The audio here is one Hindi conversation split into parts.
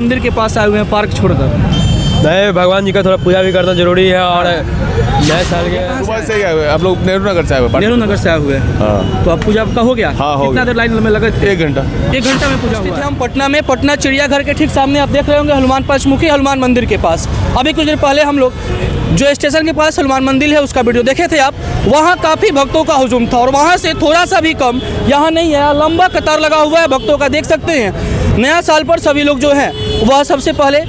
मंदिर के पास आए हुए हैं पार्क छोड़कर। नहीं, भगवान जी का थोड़ा पूजा भी करना जरूरी है और नए साल के सुबह से ही आए हुए आप लोग नेहरू नगर से आए हुए नेहरू नगर से आए हुए हैं। हाँ। तो अब पूजा आपका हो गया? हाँ, हो कितना गया। देर लाइन में लगे? 1 घंटा। 1 घंटा में पूजा हुआ। हम पटना में पटना चिड़ियाघर के ठीक सामने आप देख रहे होंगे हनुमान पंचमुखी हनुमान मंदिर के पास। अभी कुछ देर पहले हम लोग जो स्टेशन के पास हनुमान मंदिर है उसका वीडियो देखे थे आप। वहाँ काफ़ी भक्तों का हुजूम था और वहाँ से थोड़ा सा भी कम यहाँ नहीं है, लंबा कतार लगा हुआ है भक्तों का, देख सकते हैं। नया साल पर सभी लोग जो हैं वह सबसे पहले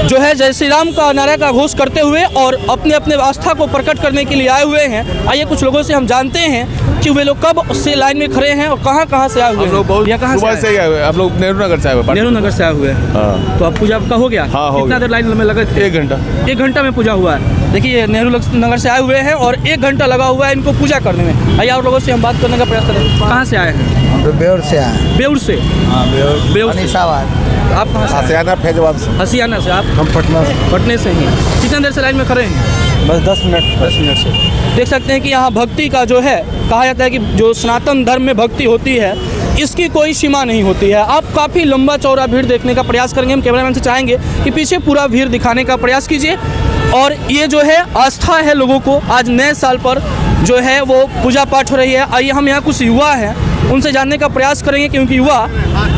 जो है जय श्री राम का नारा का घोष करते हुए और अपने अपने आस्था को प्रकट करने के लिए आए हुए हैं। आइए कुछ लोगों से हम जानते हैं कि वे लोग कब से लाइन में खड़े हैं और कहाँ से आए हुए हैं। सुबह से ही आए हुए आप लोग नेहरू नगर से आए हुए नेहरू नगर से आए हुए हैं। हाँ। तो अब पूजा आपका हो गया? हाँ, हो कितना गया। देर लाइन में लगे? 1 घंटा। 1 घंटा में पूजा हुआ है। देखिए नेहरू नगर से आए हुए हैं और 1 घंटा लगा हुआ है इनको पूजा करने में। आइए और लोगों से हम बात करने का प्रयास करें। कहाँ से आए हैं? बेउर से आए। बेउर से? हाँ, बेउर से। अनिसाबाद। आप कहाँ से? हसियाना फैजवाद से। हसियाना से। आप? हम पटना से। पटने से ही। कितने देर से लाइन में खड़े हैं? बस 10 मिनट। 10 मिनट से। देख सकते हैं कि यहाँ भक्ति का जो है, कहा जाता है कि जो सनातन धर्म में भक्ति होती है इसकी कोई सीमा नहीं होती है। आप काफ़ी लंबा चौड़ा भीड़ देखने का प्रयास करेंगे। हम कैमरामैन से चाहेंगे कि पीछे पूरा भीड़ दिखाने का प्रयास कीजिए। और ये जो है आस्था है लोगों को, आज नए साल पर जो है वो पूजा पाठ हो रही है। आइए हम यहाँ कुछ युवा हैं उनसे जानने का प्रयास करेंगे, क्योंकि युवा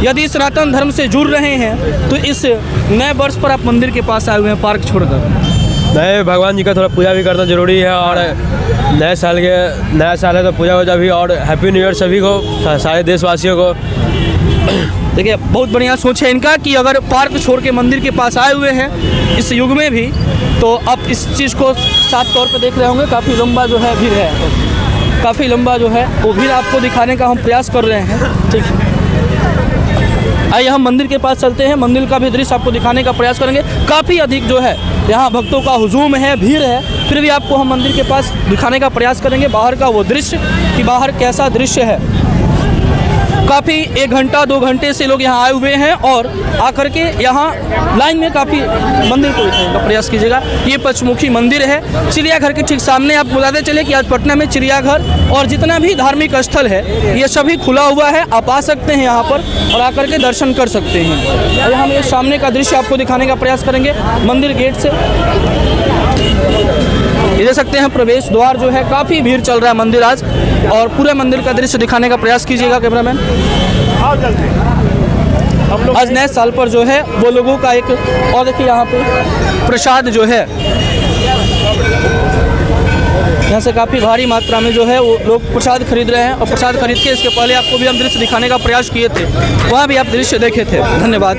यदि सनातन धर्म से जुड़ रहे हैं तो इस नए वर्ष पर आप मंदिर के पास आए हुए हैं पार्क छोड़कर। नहीं, भगवान जी का थोड़ा पूजा भी करना जरूरी है और नया साल है तो पूजा वूजा भी। और हैप्पी न्यू ईयर सभी को, सारे देशवासियों को। देखिए बहुत बढ़िया सोच है इनका कि अगर पार्क छोड़ के मंदिर के पास आए हुए हैं इस युग में भी, तो आप इस चीज़ को साफ तौर पे देख रहे होंगे। काफ़ी लंबा जो है भीड़ है, काफ़ी लंबा जो है वो भीड़ आपको दिखाने का हम प्रयास कर रहे हैं। ठीक है, आइए हम मंदिर के पास चलते हैं, मंदिर का भी दृश्य आपको दिखाने का प्रयास करेंगे। काफ़ी अधिक जो है यहाँ भक्तों का हुजूम है, भीड़ है, फिर भी आपको हम मंदिर के पास दिखाने का प्रयास करेंगे बाहर का वो दृश्य कि बाहर कैसा दृश्य है। काफ़ी 1 घंटा 2 घंटे से लोग यहाँ आए हुए हैं और आकर के यहाँ लाइन में काफ़ी मंदिर को देखने का प्रयास कीजिएगा। ये पंचमुखी मंदिर है चिड़ियाघर के ठीक सामने। आप बताते चले कि आज पटना में चिड़ियाघर और जितना भी धार्मिक स्थल है ये सभी खुला हुआ है। आप आ सकते हैं यहाँ पर और आकर के दर्शन कर सकते हैं। और हम ये सामने का दृश्य आपको दिखाने का प्रयास करेंगे मंदिर गेट से। ये देख सकते हैं प्रवेश द्वार जो है, काफ़ी भीड़ चल रहा है मंदिर आज, और पूरे मंदिर का दृश्य दिखाने का प्रयास कीजिएगा कैमरामैन। आज नए साल पर जो है वो लोगों का एक, और देखिए यहाँ पे प्रसाद जो है यहाँ से काफ़ी भारी मात्रा में जो है वो लोग प्रसाद खरीद रहे हैं। और प्रसाद खरीद के इसके पहले आपको भी हम दृश्य दिखाने का प्रयास किए थे, वहाँ भी आप दृश्य देखे थे। धन्यवाद।